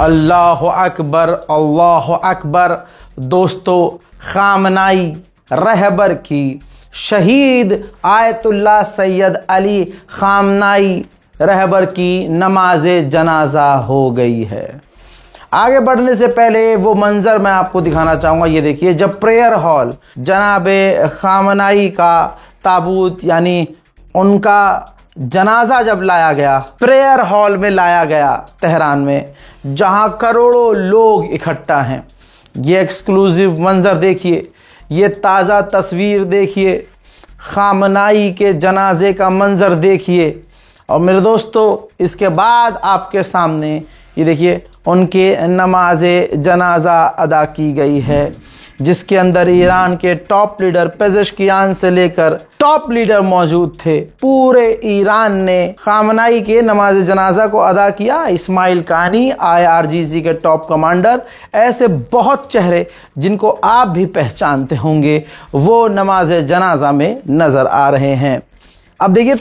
अल्लाह अकबर, अल्लाह अकबर। दोस्तों, खामनाई रहबर की शहीद आयतुल्लाह सैयद अली खामनाई रहबर की नमाज जनाजा हो गई है। आगे बढ़ने से पहले वो मंज़र मैं आपको दिखाना चाहूँगा। ये देखिए, जब प्रेयर हॉल जनाब खामनाई का ताबूत यानी उनका जनाजा जब लाया गया, प्रेयर हॉल में लाया गया तेहरान में, जहाँ करोड़ों लोग इकट्ठा हैं। ये एक्सक्लूसिव मंज़र देखिए, ये ताज़ा तस्वीर देखिए, खामनाई के जनाजे का मंज़र देखिए। और मेरे दोस्तों, इसके बाद आपके सामने ये देखिए उनके नमाज जनाजा अदा की गई है, जिसके अंदर ईरान के टॉप लीडर पेज़ेश्कियान से लेकर टॉप लीडर मौजूद थे। पूरे ईरान ने खामनाई के नमाज जनाजा को अदा किया। इस्माइल कानी, IRGC के टॉप कमांडर, ऐसे बहुत चेहरे जिनको आप भी पहचानते होंगे, वो नमाज जनाजा में नज़र आ रहे हैं। अब देखिए,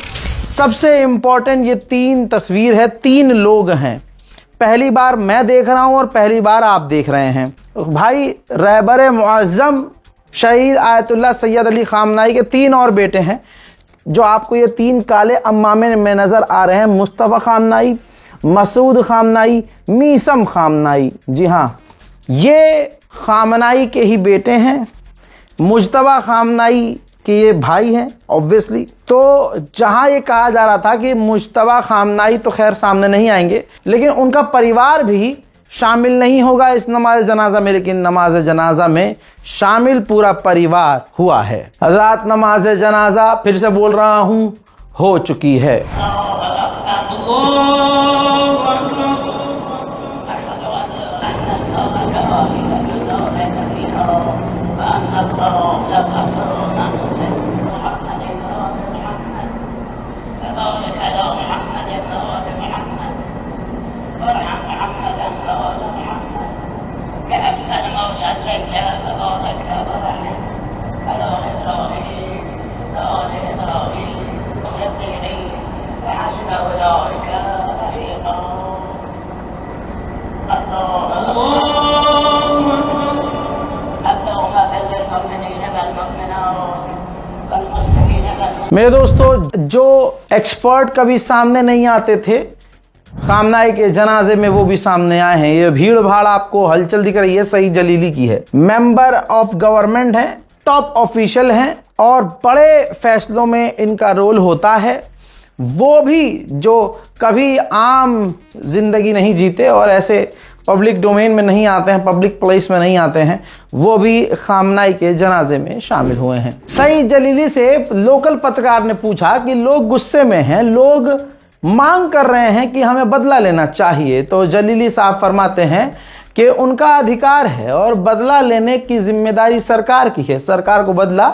सबसे इम्पोर्टेंट ये 3 तस्वीर है, 3 लोग हैं। पहली बार मैं देख रहा हूं और पहली बार आप देख रहे हैं। भाई, रहबर मुअज़्ज़म शहीद आयतुल्लाह सैयद अली खामनाई के 3 और बेटे हैं, जो आपको ये 3 काले अम्मामे में नज़र आ रहे हैं। मुस्तफ़ा खामनाई, मसूद खामनाई, मीसम खामनाई। जी हाँ, ये खामनाई के ही बेटे हैं। मुज्तबा खामनाई कि ये भाई हैं ऑब्वियसली। तो जहाँ ये कहा जा रहा था कि मुज्तबा खामनाई तो खैर सामने नहीं आएंगे, लेकिन उनका परिवार भी शामिल नहीं होगा इस नमाज जनाजा में, लेकिन नमाज जनाजा में शामिल पूरा परिवार हुआ है। हज़रात, नमाज जनाजा फिर से बोल रहा हूँ, हो चुकी है। मेरे दोस्तों, जो एक्सपर्ट कभी सामने नहीं आते थे खामनाई के जनाजे में, वो भी सामने आए हैं। ये भीड़ भाड़ आपको हलचल दिख रही है, सही जलीली की है। मेंबर ऑफ गवर्नमेंट हैं, टॉप ऑफिशियल हैं और बड़े फैसलों में इनका रोल होता है। वो भी जो कभी आम जिंदगी नहीं जीते और ऐसे पब्लिक डोमेन में नहीं आते हैं, पब्लिक प्लेस में नहीं आते हैं, वो भी खामनाई के जनाजे में शामिल हुए हैं। सही जलीली से लोकल पत्रकार ने पूछा कि लोग गुस्से में हैं, लोग मांग कर रहे हैं कि हमें बदला लेना चाहिए। तो जलीली साहब फरमाते हैं कि उनका अधिकार है और बदला लेने की जिम्मेदारी सरकार की है, सरकार को बदला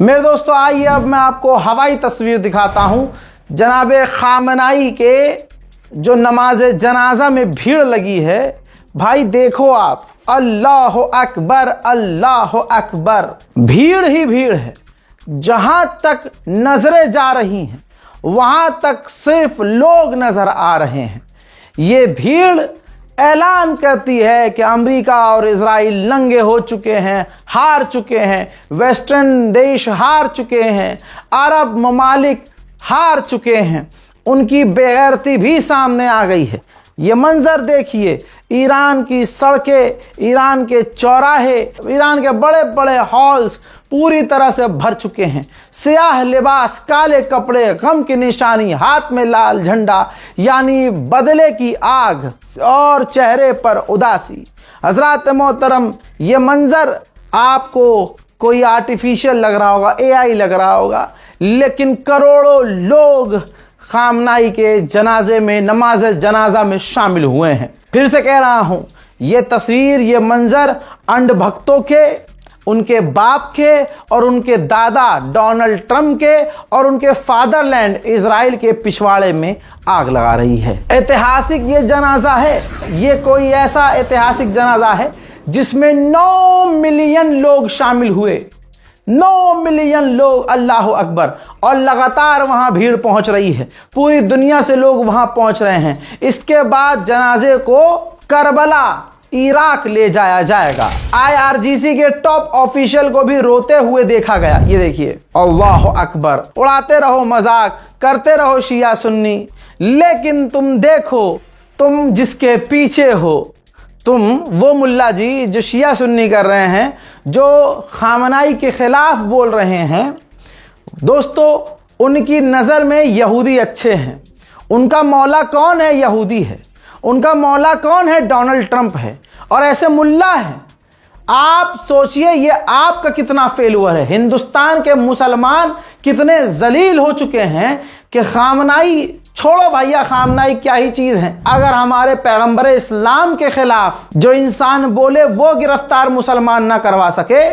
मेरे दोस्तों, आइए अब मैं आपको हवाई तस्वीर दिखाता हूं। जनाब खामनाई के जो नमाज जनाजा में भीड़ लगी है, भाई देखो आप, अल्लाह अकबर, अल्लाह अकबर। भीड़ ही भीड़ है। जहां तक नजरें जा रही हैं, वहां तक सिर्फ लोग नजर आ रहे हैं। ये भीड़ ऐलान करती है कि अमेरिका और इजराइल नंगे हो चुके हैं, हार चुके हैं, वेस्टर्न देश हार चुके हैं, अरब ममालिक हार चुके हैं, उनकी बेगैरती भी सामने आ गई है। ये मंजर देखिए, ईरान की सड़कें, ईरान के चौराहे, ईरान के बड़े बड़े हॉल्स पूरी तरह से भर चुके हैं। सियाह लिबास, काले कपड़े, गम की निशानी, हाथ में लाल झंडा यानी बदले की आग और चेहरे पर उदासी। हजरात मोहतरम, ये मंजर आपको कोई आर्टिफिशियल लग रहा होगा, AI लग रहा होगा, लेकिन करोड़ों लोग खामनाई के जनाजे में, नमाज जनाजा में शामिल हुए हैं। फिर से कह रहा हूं, ये तस्वीर, ये मंजर अंध भक्तों के, उनके बाप के और उनके दादा डोनाल्ड ट्रंप के और उनके फादरलैंड इजराइल के पिछवाड़े में आग लगा रही है। ऐतिहासिक ये जनाजा है, ये कोई ऐसा ऐतिहासिक जनाजा है जिसमें 9 मिलियन लोग शामिल हुए, 9 मिलियन लोग, अल्लाह अकबर। और लगातार वहां भीड़ पहुंच रही है, पूरी दुनिया से लोग वहां पहुंच रहे हैं। इसके बाद जनाजे को करबला इराक ले जाया जाएगा। IRGC के टॉप ऑफिशियल को भी रोते हुए देखा गया। ये देखिए, अल्लाह अकबर। उड़ाते रहो मजाक, करते रहो शिया सुन्नी, लेकिन तुम देखो, तुम जिसके पीछे हो, तुम वो मुल्ला जी जो शिया सुन्नी कर रहे हैं, जो खामनाई के खिलाफ बोल रहे हैं, दोस्तों उनकी नज़र में यहूदी अच्छे हैं। उनका मौला कौन है? यहूदी है। उनका मौला कौन है? डोनाल्ड ट्रंप है। और ऐसे मुल्ला हैं। आप सोचिए ये आपका कितना फेलुअर है। हिंदुस्तान के मुसलमान कितने जलील हो चुके हैं कि खामनाई, छोड़ो भैया खामनाई क्या ही चीज़ है। अगर हमारे पैगंबर इस्लाम के खिलाफ जो इंसान बोले वो गिरफ्तार मुसलमान ना करवा सके,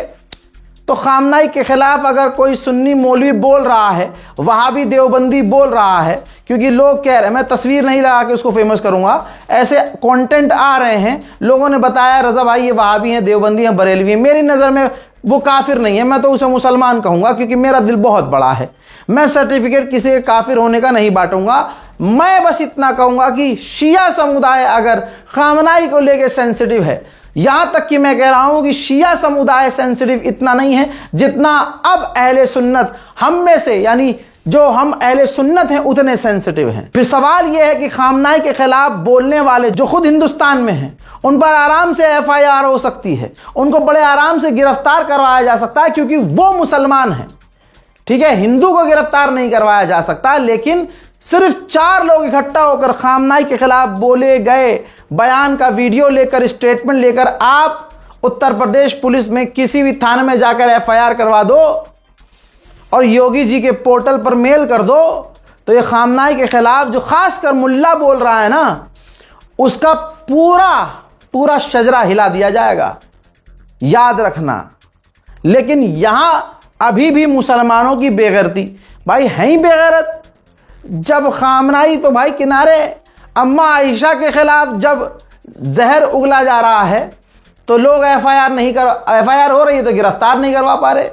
तो खामनाई के खिलाफ अगर कोई सुन्नी मौलवी बोल रहा है, वहाबी देवबंदी बोल रहा है, क्योंकि लोग कह रहे हैं, मैं तस्वीर नहीं लगा के उसको फेमस करूंगा, ऐसे कंटेंट आ रहे हैं, लोगों ने बताया रज़ा भाई ये वहाबी हैं, देवबंदी हैं, बरेलवी हैं। मेरी नज़र में वो काफिर नहीं है, मैं तो उसे मुसलमान कहूंगा, क्योंकि मेरा दिल बहुत बड़ा है। मैं सर्टिफिकेट किसी के काफिर होने का नहीं बांटूंगा। मैं बस इतना कहूंगा कि शिया समुदाय अगर खामनाई को लेकर सेंसिटिव है, यहां तक कि मैं कह रहा हूं कि शिया समुदाय सेंसिटिव इतना नहीं है जितना अब अहले सुन्नत हम में से, यानी जो हम अहले सुन्नत हैं, उतने सेंसिटिव हैं। फिर सवाल यह है कि खामनाई के खिलाफ बोलने वाले जो खुद हिंदुस्तान में हैं, उन पर आराम से FIR हो सकती है, उनको बड़े आराम से गिरफ्तार करवाया जा सकता है, क्योंकि वो मुसलमान हैं। ठीक है, हिंदू को गिरफ्तार नहीं करवाया जा सकता, लेकिन सिर्फ 4 लोग इकट्ठा होकर खामनाई के खिलाफ बोले गए बयान का वीडियो लेकर, स्टेटमेंट लेकर आप उत्तर प्रदेश पुलिस में किसी भी थाने में जाकर FIR करवा दो और योगी जी के पोर्टल पर मेल कर दो, तो ये खामनाई के खिलाफ जो खासकर मुल्ला बोल रहा है ना, उसका पूरा शजरा हिला दिया जाएगा, याद रखना। लेकिन यहां अभी भी मुसलमानों की बेगैरती, भाई है ही बेगैरत। जब खामनाई तो भाई किनारे, अम्मा आयशा के खिलाफ जब जहर उगला जा रहा है तो लोग FIR हो रही है तो गिरफ्तार नहीं करवा पा रहे।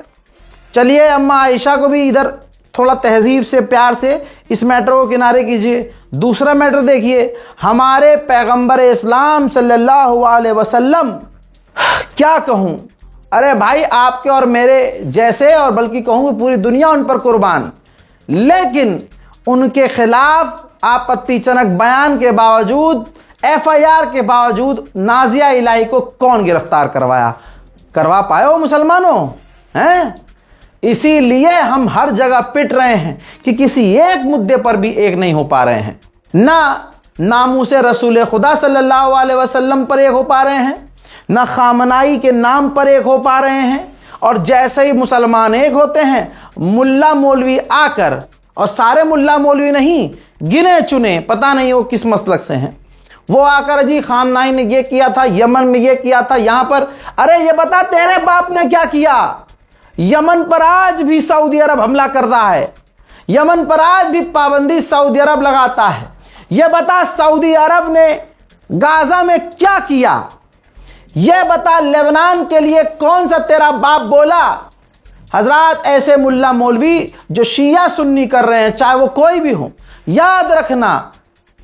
चलिए अम्मा आयशा को भी इधर थोड़ा तहजीब से, प्यार से इस मैटर को किनारे कीजिए। दूसरा मैटर देखिए, हमारे पैगंबर इस्लाम सल्लल्लाहु अलैहि वसल्लम, क्या कहूँ, अरे भाई आपके और मेरे जैसे, और बल्कि कहूँ पूरी दुनिया उन पर कुर्बान, लेकिन उनके खिलाफ आपत्तिजनक बयान के बावजूद, FIR के बावजूद नाजिया इलाही को कौन गिरफ्तार करवा पाए हो मुसलमानों, हैं? इसीलिए हम हर जगह पिट रहे हैं कि किसी एक मुद्दे पर भी एक नहीं हो पा रहे हैं। ना नामूसे रसूल खुदा सल्लल्लाहु अलैहि वसल्लम पर एक हो पा रहे हैं, ना खामनाई के नाम पर एक हो पा रहे हैं। और जैसे ही मुसलमान एक होते हैं, मुल्ला मौलवी आकर, और सारे मुल्ला मौलवी नहीं, गिने चुने, पता नहीं वो किस मसलक से हैं, वो आकर जी खामनाई ने ये किया था, यमन में ये किया था, यहां पर, अरे ये बता तेरे बाप ने क्या किया। यमन पर आज भी सऊदी अरब हमला कर रहा है, यमन पर आज भी पाबंदी सऊदी अरब लगाता है। यह बता सऊदी अरब ने गाजा में क्या किया, यह बता लेबनान के लिए कौन सा तेरा बाप बोला। हजरात, ऐसे मुल्ला मौलवी जो शिया सुन्नी कर रहे हैं, चाहे वो कोई भी हो, याद रखना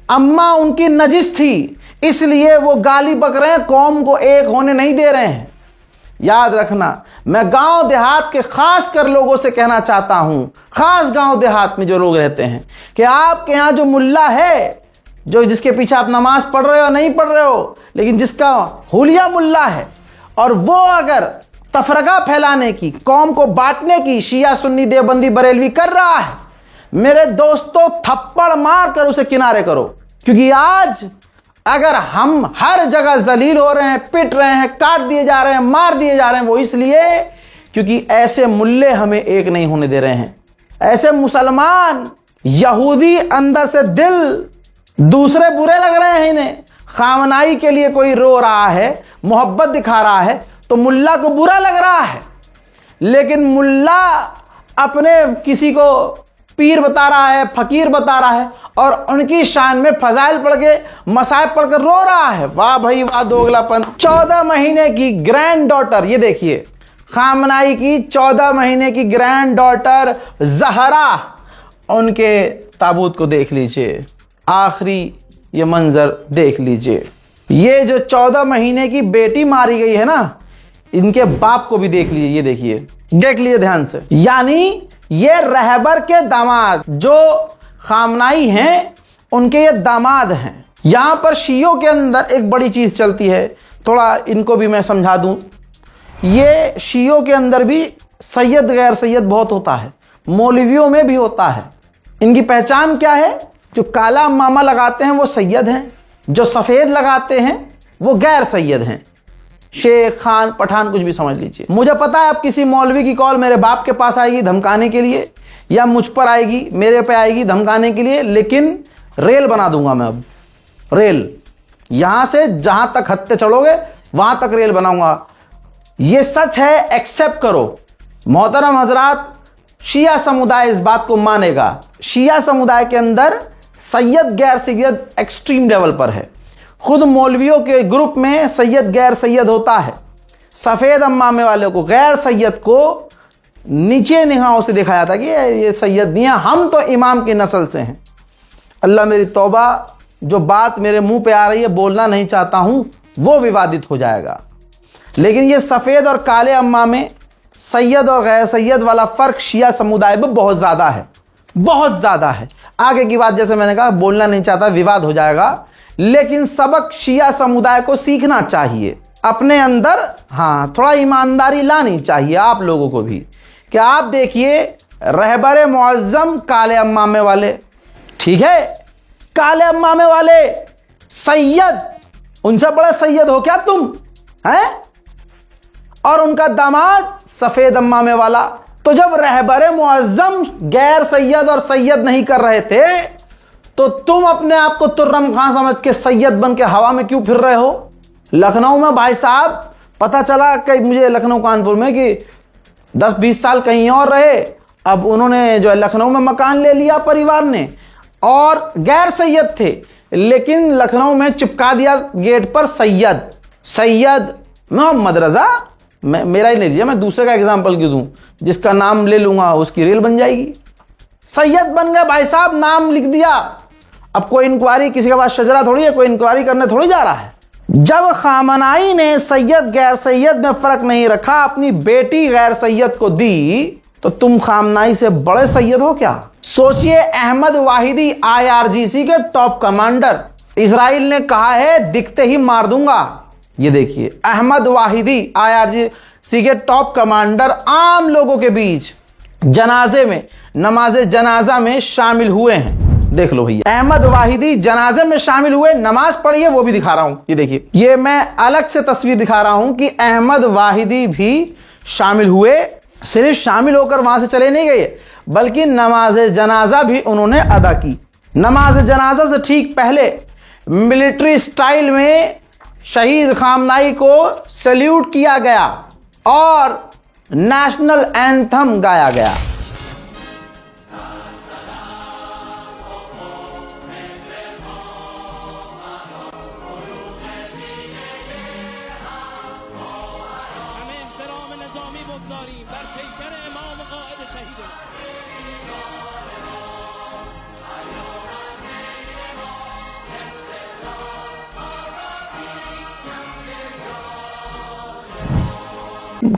अम्मा उनकी नजिस थी, इसलिए वो गाली बक रहे हैं, कौम को एक होने नहीं दे रहे हैं। याद रखना, मैं गांव देहात के खास कर लोगों से कहना चाहता हूं, खास गांव देहात में जो लोग रहते हैं, कि आपके यहां जो मुल्ला है, जो जिसके पीछे आप नमाज पढ़ रहे हो नहीं पढ़ रहे हो, लेकिन जिसका हुलिया मुल्ला है, और वो अगर तफरका फैलाने की, कौम को बांटने की शिया सुन्नी देवबंदी बरेलवी कर रहा है, मेरे दोस्तों थप्पड़ मार कर उसे किनारे करो। क्योंकि आज अगर हम हर जगह जलील हो रहे हैं, पिट रहे हैं, काट दिए जा रहे हैं, मार दिए जा रहे हैं, वो इसलिए क्योंकि ऐसे मुल्ले हमें एक नहीं होने दे रहे हैं। ऐसे मुसलमान यहूदी अंदर से दिल, दूसरे बुरे लग रहे हैं इन्हें, खामनाई के लिए कोई रो रहा है, मोहब्बत दिखा रहा है, तो मुल्ला को बुरा लग रहा है, लेकिन मुल्ला अपने किसी को पीर बता रहा है, फकीर बता रहा है और उनकी शान में फजाइल पढ़ के मसाइब पढ़कर रो रहा है। वाह भाई वाह, दोगलापन। 14 महीने की ग्रैंड डॉटर, ये देखिए खामनाई की 14 महीने की ग्रैंड डॉटर जहरा, उनके ताबूत को देख लीजिए, आखिरी ये मंजर देख लीजिए। ये जो 14 महीने की बेटी मारी गई है ना, इनके बाप को भी देख लीजिए, ये देखिए, देख लीजिए ध्यान से। यानी ये रहबर के दामाद जो खामनाई हैं, उनके ये दामाद हैं। यहां पर शियों के अंदर एक बड़ी चीज चलती है, थोड़ा इनको भी मैं समझा दूं। ये शियों के अंदर भी सैयद गैर सैयद बहुत होता है, मौलवियों में भी होता है। इनकी पहचान क्या है? जो काला अम्मामा लगाते हैं वो सैयद हैं, जो सफेद लगाते हैं वो गैर सैयद हैं। शेख, खान, पठान, कुछ भी समझ लीजिए। मुझे पता है अब किसी मौलवी की कॉल मेरे बाप के पास आएगी धमकाने के लिए, या मुझ पर आएगी, मेरे पे आएगी धमकाने के लिए, लेकिन रेल बना दूंगा मैं। अब रेल, यहां से जहां तक हत्ते चढ़ोगे वहां तक रेल बनाऊंगा। ये सच है, एक्सेप्ट करो। मोहतरम हजरात, शिया समुदाय इस बात को मानेगा। शिया समुदाय के अंदर सैयद गैर सैयद एक्सट्रीम लेवल पर है। खुद मौलवियों के ग्रुप में सैयद गैर सैयद होता है। सफेद अम्मामे वाले को, गैर सैयद को नीचे निगाहों से देखा जाता है कि ये सैयद नहीं है, हम तो इमाम की नस्ल से हैं। अल्लाह मेरी तौबा, जो बात मेरे मुंह पे आ रही है बोलना नहीं चाहता हूं, वो विवादित हो जाएगा। लेकिन ये सफेद और काले अम्मामे, सैयद और गैर सैयद वाला फर्क शिया समुदाय में बहुत ज्यादा है, बहुत ज्यादा है। आगे की बात जैसे मैंने कहा बोलना नहीं चाहता, विवाद हो जाएगा, लेकिन सबक शिया समुदाय को सीखना चाहिए अपने अंदर। हाँ, थोड़ा ईमानदारी लानी चाहिए आप लोगों को भी। कि आप देखिए रहबर मुअज्जम काले अम्मामे वाले, ठीक है, काले अम्मामे वाले सैयद, उनसे बड़ा सैयद हो क्या तुम हैं? और उनका दामाद सफेद अम्मामे वाला। तो जब रहबर मुअज्जम गैर सैयद और सैयद नहीं कर रहे थे, तो तुम अपने आप को तुर्रम खां समझ के सैयद बन के हवा में क्यों फिर रहे हो? लखनऊ में भाई साहब पता चला कि मुझे लखनऊ कानपुर में कि 10-20 साल कहीं और रहे, अब उन्होंने जो है लखनऊ में मकान ले लिया परिवार ने, और गैर सैयद थे, लेकिन लखनऊ में चिपका दिया गेट पर सैयद। सैयद मोहम्मद रजा, मेरा ही ले लीजिए, मैं दूसरे का एग्जाम्पल क्यों दूं? जिसका नाम ले लूंगा उसकी रेल बन जाएगी। सैयद बन गए भाई साहब, नाम लिख दिया। अब कोई इंक्वायरी, किसी के पास शजरा थोड़ी है, कोई इंक्वायरी करने थोड़ी जा रहा है। जब खामनाई ने सैयद गैर सैयद में फर्क नहीं रखा, अपनी बेटी गैर सैयद को दी, तो तुम खामनाई से बड़े सैयद हो क्या? सोचिए, अहमद वाहिदी IRGC के टॉप कमांडर, इजराइल ने कहा है दिखते ही मार दूंगा। ये देखिए, अहमद वाहिदी IRGC के टॉप कमांडर आम लोगों के बीच जनाजे में, नमाज जनाजा में शामिल हुए हैं। देख लो भैया, अहमद वाहिदी जनाजे में शामिल हुए, नमाज पढ़ी है, वो भी दिखा रहा हूं। ये देखिए, ये मैं अलग से तस्वीर दिखा रहा हूं कि अहमद वाहिदी भी शामिल हुए। सिर्फ शामिल होकर वहां से चले नहीं गए, बल्कि नमाज जनाजा भी उन्होंने अदा की। नमाज जनाजा से ठीक पहले मिलिट्री स्टाइल में शहीद खामनाई को सैल्यूट किया गया और नेशनल एंथम गाया गया।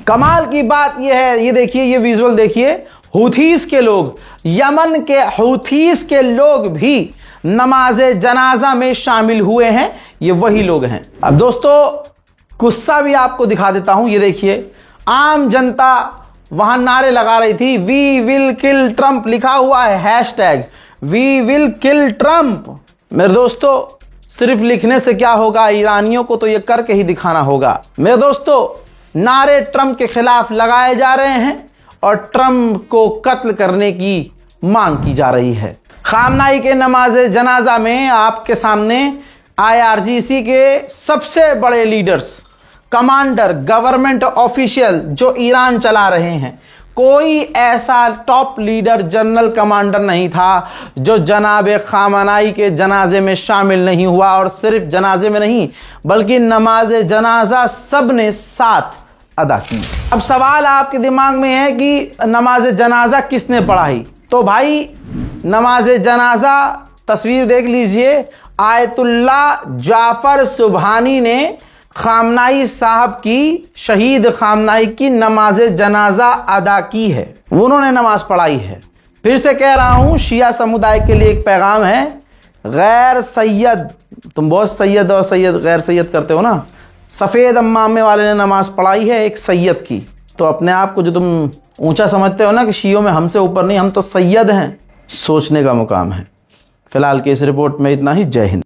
कमाल की बात यह है, ये देखिए, ये विजुअल देखिए, हूथीस के लोग, यमन के हूथीस के लोग भी नमाज जनाजा में शामिल हुए हैं। ये वही लोग हैं। अब दोस्तों, गुस्सा भी आपको दिखा देता हूं। ये देखिए, आम जनता वहां नारे लगा रही थी, वी विल किल ट्रंप, लिखा हुआ है hashtag we will kill Trump. मेरे दोस्तों, सिर्फ लिखने से क्या होगा, ईरानियों को तो ये करके ही दिखाना होगा। मेरे दोस्तों, नारे ट्रंप के खिलाफ लगाए जा रहे हैं और ट्रंप को कत्ल करने की मांग की जा रही है। खामनाई के नमाज जनाजा में आपके सामने IRGC के सबसे बड़े लीडर्स, कमांडर, गवर्नमेंट ऑफिशियल जो ईरान चला रहे हैं, कोई ऐसा टॉप लीडर, जनरल कमांडर नहीं था जो जनाब खामनाई के जनाजे में शामिल नहीं हुआ। और सिर्फ जनाजे में नहीं बल्कि नमाज जनाजा सब ने साथ अदा की। अब सवाल आपके दिमाग में है कि नमाज जनाजा किसने पढ़ाई? तो भाई नमाज जनाजा तस्वीर देख लीजिए, आयतुल्ला जाफर सुबहानी ने खामनाई साहब की, शहीद खामनाई की नमाज जनाजा अदा की है, उन्होंने नमाज पढ़ाई है। फिर से कह रहा हूं, शिया समुदाय के लिए एक पैगाम है, गैर सैयद, तुम बहुत सैयद और सैयद गैर सैयद करते हो ना, सफ़ेद अम्मामे वाले ने नमाज पढ़ाई है एक सैयद की। तो अपने आप को जो तुम ऊंचा समझते हो ना कि शियों में हमसे ऊपर नहीं, हम तो सैयद हैं, सोचने का मुकाम है। फिलहाल की इस रिपोर्ट में इतना ही। जय हिंद।